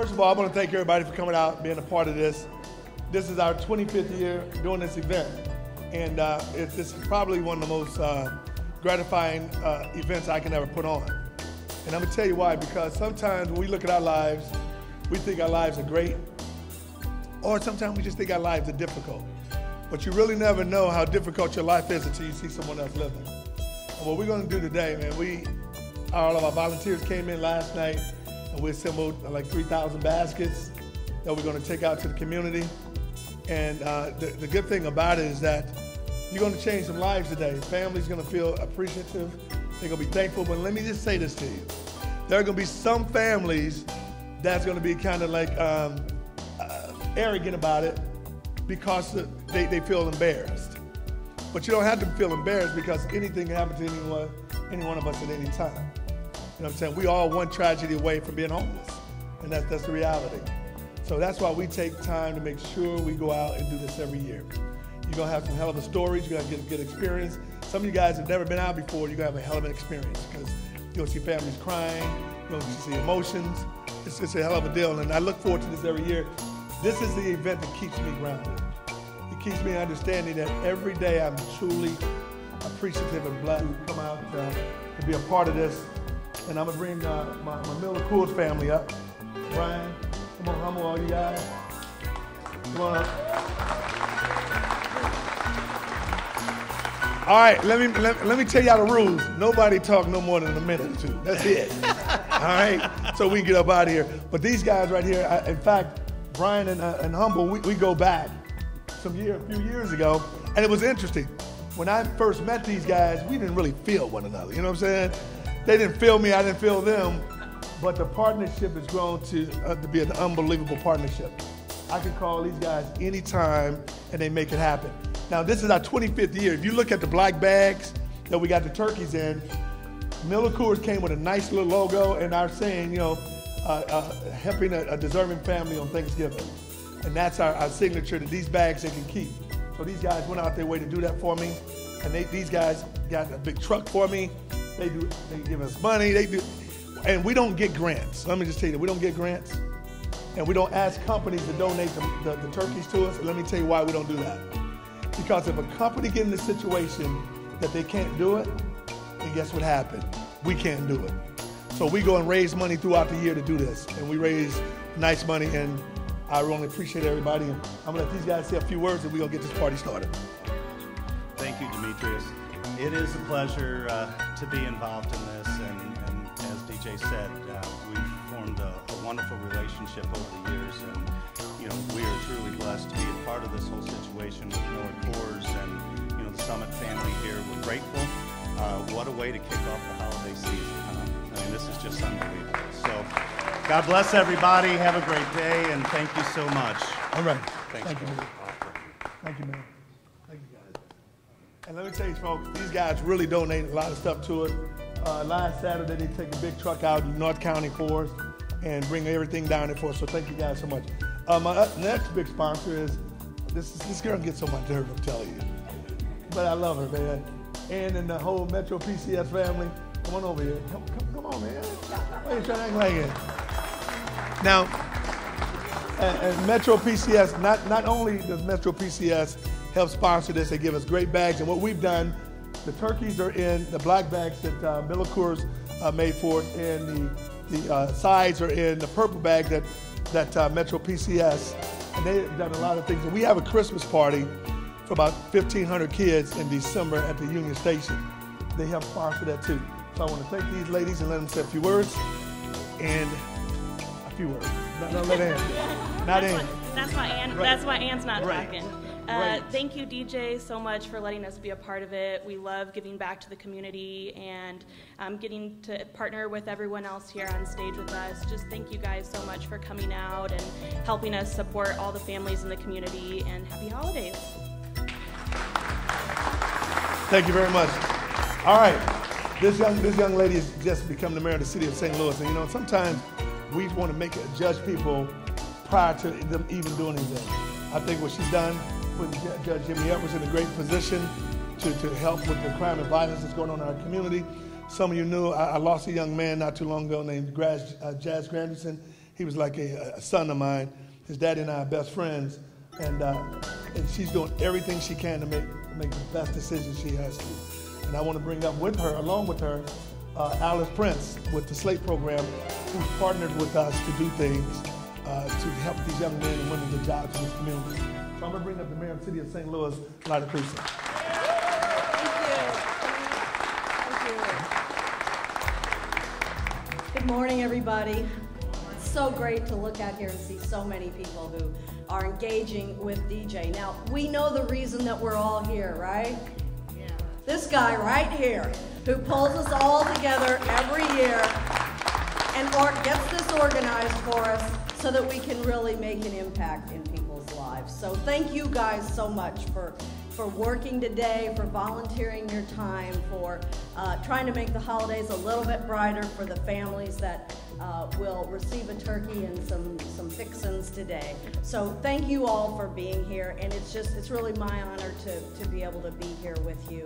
first of all, I want to thank everybody for coming out and being a part of this. This is our 25th year doing this event, and it's probably one of the most gratifying events I can ever put on. And I'm going to tell you why, because sometimes when we look at our lives, we think our lives are great, or sometimes we just think our lives are difficult. But you really never know how difficult your life is until you see someone else living. And what we're going to do today, man, all of our volunteers came in last night, and we assembled like 3,000 baskets that we're going to take out to the community. And the good thing about it is that you're going to change some lives today. Families are going to feel appreciative. They're going to be thankful. But let me just say this to you. There are going to be some families that's going to be kind of like arrogant about it because they feel embarrassed. But you don't have to feel embarrassed, because anything can happen to any one of us at any time. You know what I'm saying? We all one tragedy away from being homeless, and that's the reality. So that's why we take time to make sure we go out and do this every year. You're going to have some hell of a stories. You're going to get a good experience. Some of you guys have never been out before. You're going to have a hell of an experience, because you'll see families crying. You'll see emotions. It's a hell of a deal, and I look forward to this every year. This is the event that keeps me grounded. It keeps me understanding that every day I'm truly appreciative and blessed to come out to be a part of this. And I'm going to bring my Miller Coors family up. Brian, come on, humble all you guys. Come on up. All right, let me tell y'all the rules. Nobody talk no more than a minute or two. That's it. All right, so we can get up out of here. But these guys right here, in fact, Brian and Humble, we go back a few years ago, and it was interesting. When I first met these guys, we didn't really feel one another. You know what I'm saying? They didn't feel me, I didn't feel them. But the partnership has grown to be an unbelievable partnership. I can call these guys anytime, and they make it happen. Now, this is our 25th year. If you look at the black bags that we got the turkeys in, Miller Coors came with a nice little logo and our saying, helping a deserving family on Thanksgiving. And that's our signature to these bags they can keep. So these guys went out their way to do that for me. And these guys got a big truck for me. They give us money, and we don't get grants. Let me just tell you, we don't get grants. And we don't ask companies to donate the turkeys to us. And let me tell you why we don't do that. Because if a company get in a situation that they can't do it, then guess what happened? We can't do it. So we go and raise money throughout the year to do this. And we raise nice money, and I really appreciate everybody. And I'm gonna let these guys say a few words, and we're gonna get this party started. Thank you, Demetrius. It is a pleasure to be involved in this, and as DJ said, we've formed a wonderful relationship over the years, and we are truly blessed to be a part of this whole situation with Miller Coors and the Summit family here. We're grateful. What a way to kick off the holiday season. I mean, this is just unbelievable. So, God bless everybody. Have a great day, and thank you so much. All right. Thanks, thank you, man. Thank you, man. Thank you, guys. And let me tell you, folks, these guys really donate a lot of stuff to it. Last Saturday, they take a big truck out in North County for us and bring everything down there for us. So thank you guys so much. My next big sponsor is, this girl gets on my nerve, I'm telling you. But I love her, man. And the whole Metro PCS family. Come on over here. Come on, man. Why are you trying to act like it? Now, and Metro PCS, not only does Metro PCS help sponsor this, they give us great bags. And what we've done, the turkeys are in the black bags that Miller Coors made for it, and the sides are in the purple bag that Metro PCS. And they've done a lot of things. And we have a Christmas party for about 1,500 kids in December at the Union Station. They help sponsor that too. So I want to thank these ladies and let them say a few words. And a few words. No, let Ann. Not Ann. That's why Ann's not talking. Right. Thank you, DJ, so much for letting us be a part of it. We love giving back to the community and getting to partner with everyone else here on stage with us. Just thank you guys so much for coming out and helping us support all the families in the community, and happy holidays. Thank you very much. All right. This young lady has just become the mayor of the city of St. Louis. And sometimes we want to judge people prior to them even doing anything. I think what she's done with Judge Jimmy Edwards in a great position to help with the crime and violence that's going on in our community. Some of you knew I lost a young man not too long ago named Jazz Granderson. He was like a son of mine. His daddy and I are best friends, and she's doing everything she can to make the best decisions she has to. And I want to bring up with her, along with her, Alice Prince with the SLATE program, who's partnered with us to do things to help these young men and women get jobs in this community. So I'm going to bring up the mayor of the city of St. Louis, Lyda Creason. Good morning, everybody. It's so great to look out here and see so many people who are engaging with DJ. Now, we know the reason that we're all here, right? Yeah. This guy right here, who pulls us all together every year and gets this organized for us so that we can really make an impact in people's lives. So thank you guys so much for working today, for volunteering your time, for trying to make the holidays a little bit brighter for the families that will receive a turkey and some fixins today. So thank you all for being here, and it's really my honor to be able to be here with you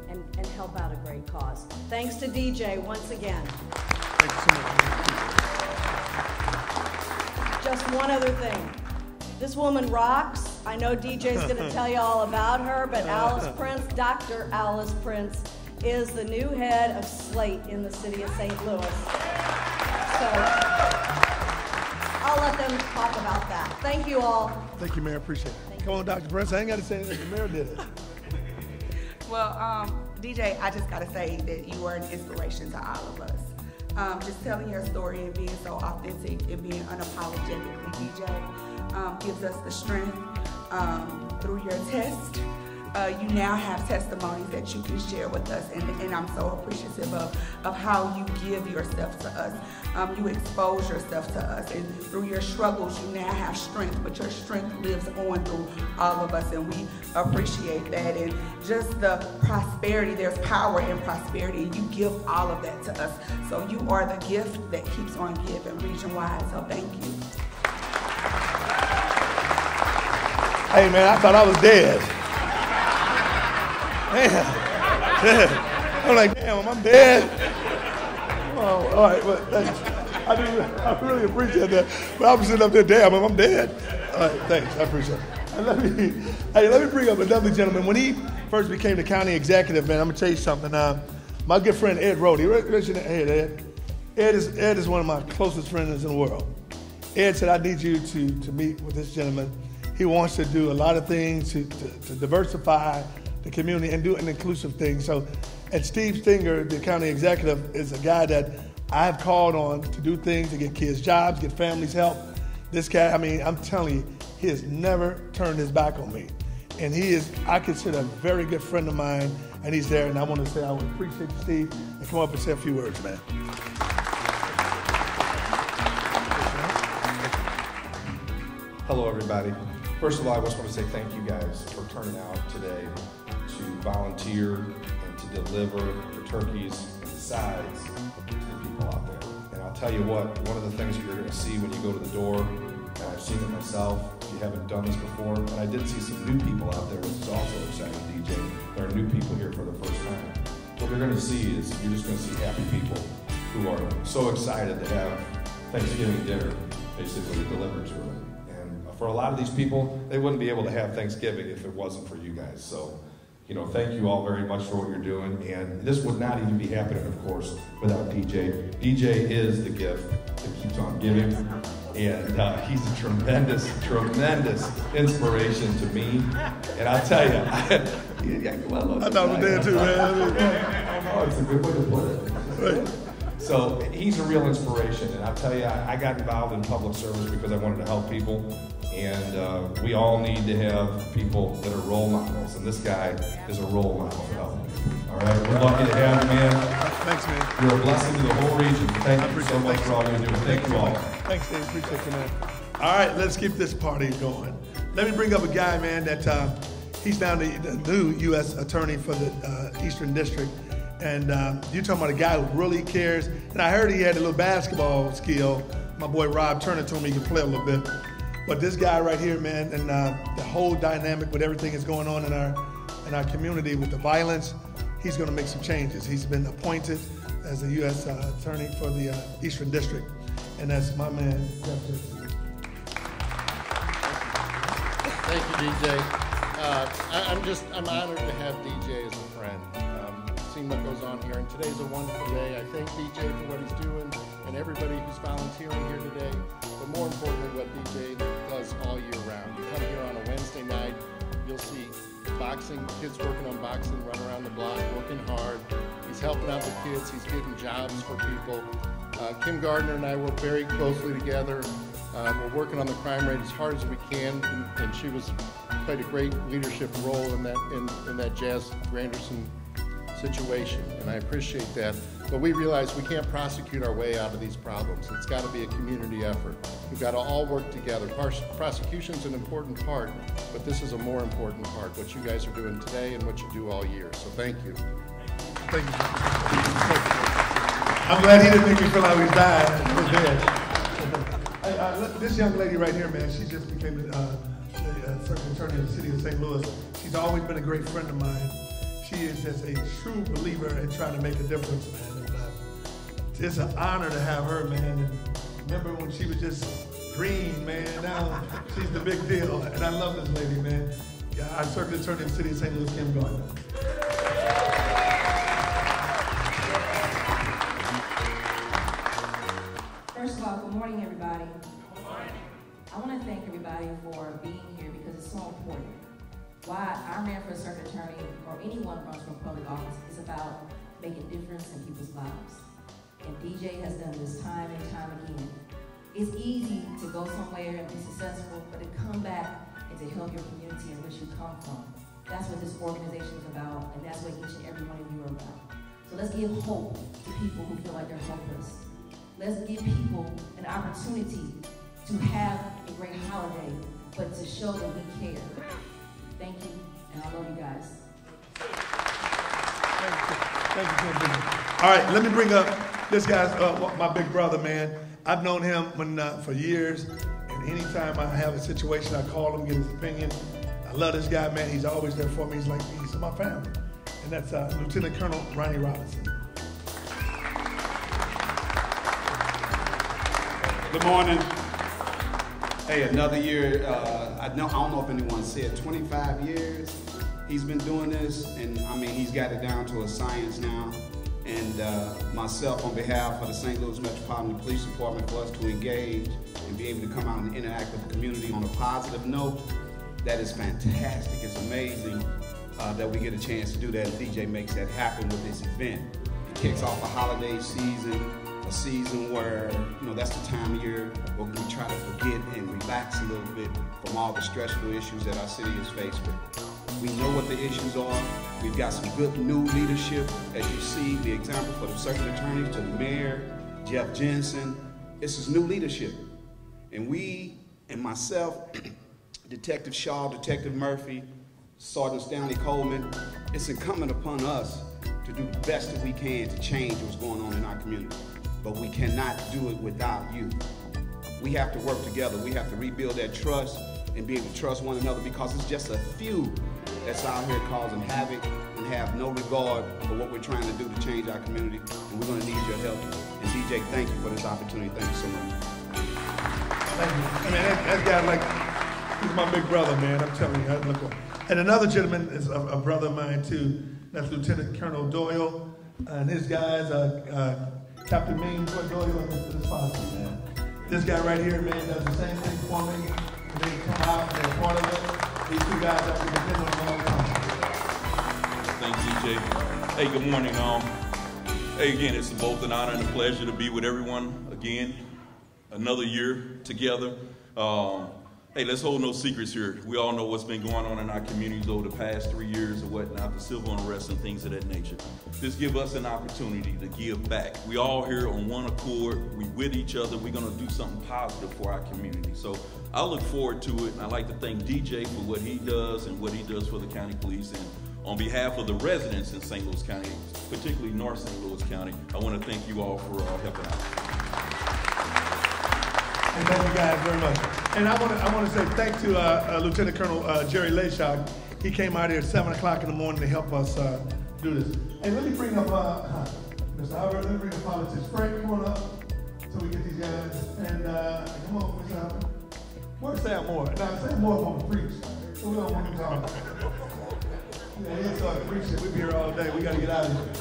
and help out a great cause. Thanks to DJ once again. Thank you so much. Just one other thing. This woman rocks. I know DJ's going to tell you all about her, but Alice Prince, Dr. Alice Prince, is the new head of SLATE in the city of St. Louis. So I'll let them talk about that. Thank you all. Thank you, Mayor. Appreciate it. Come on, Dr. Prince. I ain't got to say anything. The mayor did it. Well, DJ, I just got to say that you are an inspiration to all of us. Just telling your story and being so authentic and being unapologetically DJ gives us the strength through your test. You now have testimonies that you can share with us, and I'm so appreciative of how you give yourself to us. You expose yourself to us, and through your struggles you now have strength, but your strength lives on through all of us, and we appreciate that. And just the prosperity, there's power in prosperity, and you give all of that to us. So you are the gift that keeps on giving region-wide, so thank you. Hey, man, I thought I was dead. Damn. I'm like, damn, I'm dead. Oh, all right, but thanks. I really appreciate that. But I'm sitting up there, damn, I'm dead. All right, thanks, I appreciate it. And let me bring up another gentleman. When he first became the county executive, man, I'm gonna tell you something. My good friend Ed Rody, Ed is one of my closest friends in the world. Ed said, I need you to meet with this gentleman. He wants to do a lot of things to diversify the community and do an inclusive thing. So, and Steve Stinger, the county executive, is a guy that I've called on to do things to get kids jobs, get families help. This guy, I mean, I'm telling you, he has never turned his back on me. And he is, I consider a very good friend of mine, and he's there, and I want to say I would appreciate you, Steve, and come up and say a few words, man. Hello, everybody. First of all, I just want to say thank you guys for turning out today to volunteer and to deliver the turkeys and the sides to the people out there. And I'll tell you what, one of the things that you're going to see when you go to the door, and I've seen it myself, if you haven't done this before, and I did see some new people out there, which is also exciting, DJ. There are new people here for the first time. What you're going to see is you're just going to see happy people who are so excited to have Thanksgiving dinner basically delivered to them. For a lot of these people, they wouldn't be able to have Thanksgiving if it wasn't for you guys. So, you know, thank you all very much for what you're doing. And this would not even be happening, of course, without DJ. DJ is the gift that keeps on giving. And he's a tremendous, tremendous inspiration to me. And I'll tell you, I thought I was there too, man. Oh, it's a good way to put it. So he's a real inspiration, and I'll tell you, I got involved in public service because I wanted to help people, and we all need to have people that are role models, and this guy is a role model for helping people. All right, we're lucky to have you, man. Thanks, man. You're a blessing to the whole region. Thank you so much for all you're doing. Thank you all. Thanks, Dave. Appreciate you, man. All right, let's keep this party going. Let me bring up a guy, man, that he's now the new U.S. attorney for the Eastern District. And you're talking about a guy who really cares. And I heard he had a little basketball skill. My boy Rob Turner told me he could play a little bit. But this guy right here, man, and the whole dynamic with everything that's going on in our community with the violence, he's going to make some changes. He's been appointed as a U.S. attorney for the Eastern District. and that's my man, Jeff Jensen. Thank you, DJ. I'm honored to have DJ as a friend. Seeing what goes on here, and today's a wonderful day. I thank DJ for what he's doing, and everybody who's volunteering here today. But more importantly, what DJ does all year round. You come here on a Wednesday night, you'll see boxing, kids working on boxing, running around the block, working hard. He's helping out the kids. He's giving jobs for people. Kim Gardner and I work very closely together. We're working on the crime rate as hard as we can, and she played a great leadership role in that Jazz Granderson situation, and I appreciate that. But we realize we can't prosecute our way out of these problems. It's got to be a community effort. We've got to all work together. Prosecution's an important part, but this is a more important part, what you guys are doing today and what you do all year. So thank you. Thank you. I'm glad he didn't make me feel like he's dying. This young lady right here, man, she just became the circuit attorney of the city of St. Louis. She's always been a great friend of mine. She is just a true believer in trying to make a difference, man. And, it's an honor to have her, man. And remember when she was just green, man? Now she's the big deal. And I love this lady, man. Our circuit attorney of the city of St. Louis, Kim Gardner. First of all, good morning, everybody. Good morning. I want to thank everybody for being here because it's so important. Why I ran for a circuit attorney, or anyone runs for public office, is about making a difference in people's lives. And DJ has done this time and time again. It's easy to go somewhere and be successful, but to come back and to help your community in which you come from. That's what this organization is about, and that's what each and every one of you are about. So let's give hope to people who feel like they're hopeless. Let's give people an opportunity to have a great holiday, but to show that we care. Thank you, and I love you guys. Thank you. All right, let me bring up this guy's my big brother, man. I've known him for years, and anytime I have a situation, I call him, get his opinion. I love this guy, man. He's always there for me. He's like, he's my family. And that's Lieutenant Colonel Ronnie Robinson. Good morning. Hey, another year. I don't know if anyone said 25 years he's been doing this, and I mean he's got it down to a science now. And myself, on behalf of the St. Louis Metropolitan Police Department, for us to engage and be able to come out and interact with the community on a positive note, that is fantastic. It's amazing that we get a chance to do that, and DJ makes that happen with this event. It kicks off a holiday season, a season where, you know, that's the time of year where we try to forget and relax a little bit from all the stressful issues that our city is faced with. We know what the issues are. We've got some good new leadership. As you see, the example for the circuit attorneys to the mayor, Jeff Jensen. This is new leadership. And we, and myself, Detective Shaw, Detective Murphy, Sergeant Stanley Coleman, it's incumbent upon us to do the best that we can to change what's going on in our community. But we cannot do it without you. We have to work together. We have to rebuild that trust and be able to trust one another, because it's just a few that's out here causing havoc and have no regard for what we're trying to do to change our community, and we're going to need your help. And DJ, thank you for this opportunity. Thank you so much. Thank you. I mean, that guy, like, he's my big brother, man. I'm telling you. Look. And another gentleman is a brother of mine, too. That's Lieutenant Colonel Doyle and his guys, Captain Mean Doyle and his posse, man. This guy right here, man, does the same thing for me. They come out and they're part of it. These two guys have been depending on all the time. Thanks, DJ. Hey, good morning, all. Hey, again, it's both an honor and a pleasure to be with everyone again. Another year together. Hey, let's hold no secrets here. We all know what's been going on in our communities over the past 3 years or whatnot, the civil unrest and things of that nature. This gives us an opportunity to give back. We all here on one accord. We with each other. We're going to do something positive for our community. So I look forward to it, and I'd like to thank DJ for what he does and what he does for the county police. And on behalf of the residents in St. Louis County, particularly North St. Louis County, I want to thank you all for helping out. And thank you guys very much. And I want to say thanks to Lieutenant Colonel Jerry Leshock. He came out here at 7 o'clock in the morning to help us do this. And let me bring up Mr. Albert. Let me bring up politics. Frank, come on up. so we get these guys. And come on, Sam. Where's Sam Moore? Now, Sam Moore's going to preach, so we don't want him talking. Yeah, he'll start preaching. We'll be here all day. We got to get out of here.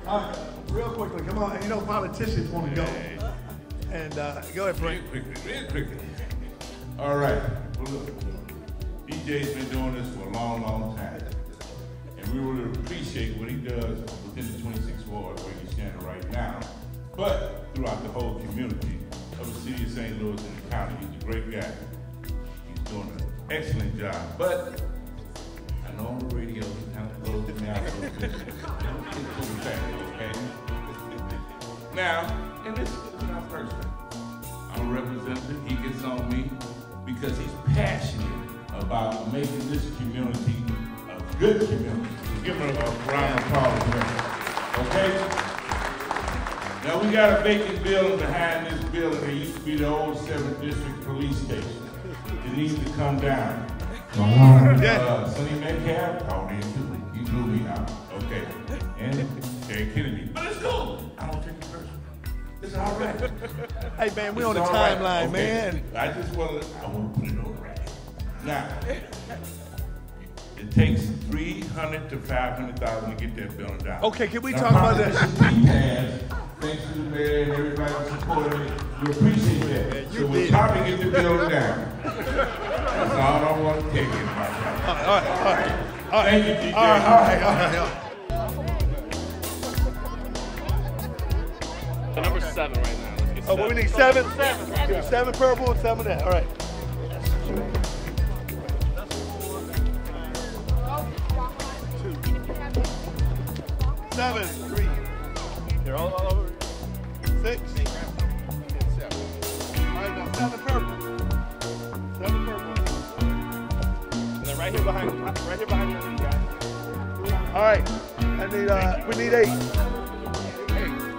All right, real quickly, come on. And you know, politicians want to go. And go ahead, Frank. Real quickly. All right. Well, look, DJ's been doing this for a long, long time. And we really appreciate what he does within the 26th ward where he's standing right now, but throughout the whole community of the city of St. Louis and the county. He's a great guy. He's doing an excellent job. But I know on the radio, he kind of throws me out a little bit. Okay? Now, and this is not personal. I'm a representative. He gets on me because he's passionate about making this community a good community. Give him a round of applause for that. Okay? Now we got a vacant building behind this building. There used to be the old 7th District Police Station. It needs to come down. Sonny Metcalf called in too. He blew me out. Okay. And they're kidding me. But it's cool. I don't take it personal. It's all right. Hey man, we on the timeline, right. Okay. man. I want to put it on the record. Now, it takes $300,000 to $500,000 to get that building down. Okay, can we talk about that? Thanks to the mayor and everybody who supported it. We appreciate that. Yeah, so we're trying to get the building down. That's all I want to take it about that. All right. Thank you, DJ. All right. The number's 7 right now. Let's get 7. Well, we need 7? 7 purple and 7 that. All right. 7, 3. They're all over. 6. 7. All right, now 7 purple. 7 purple. And then right here behind you, guys. All right. We need 8. 8.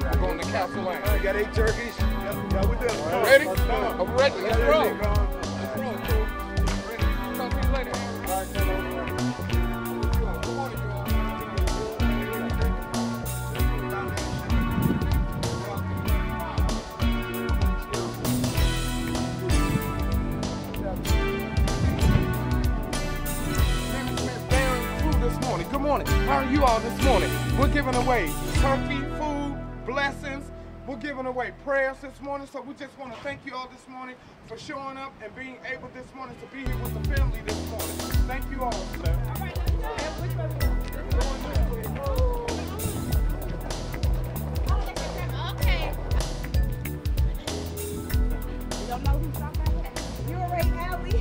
We're going to Castle Lane. All right, got 8 turkeys. Yeah, we're good. Right. Ready? I'm ready. Let's roll. Let's roll. Ready. Talk to you later. All right, come on. Good morning. How are you all this morning? We're giving away turkey, food, blessings. We're giving away prayers this morning. So we just want to thank you all this morning for showing up and being able this morning to be here with the family this morning. Thank you all. Okay. You don't know who's talking about that? You already, Allie.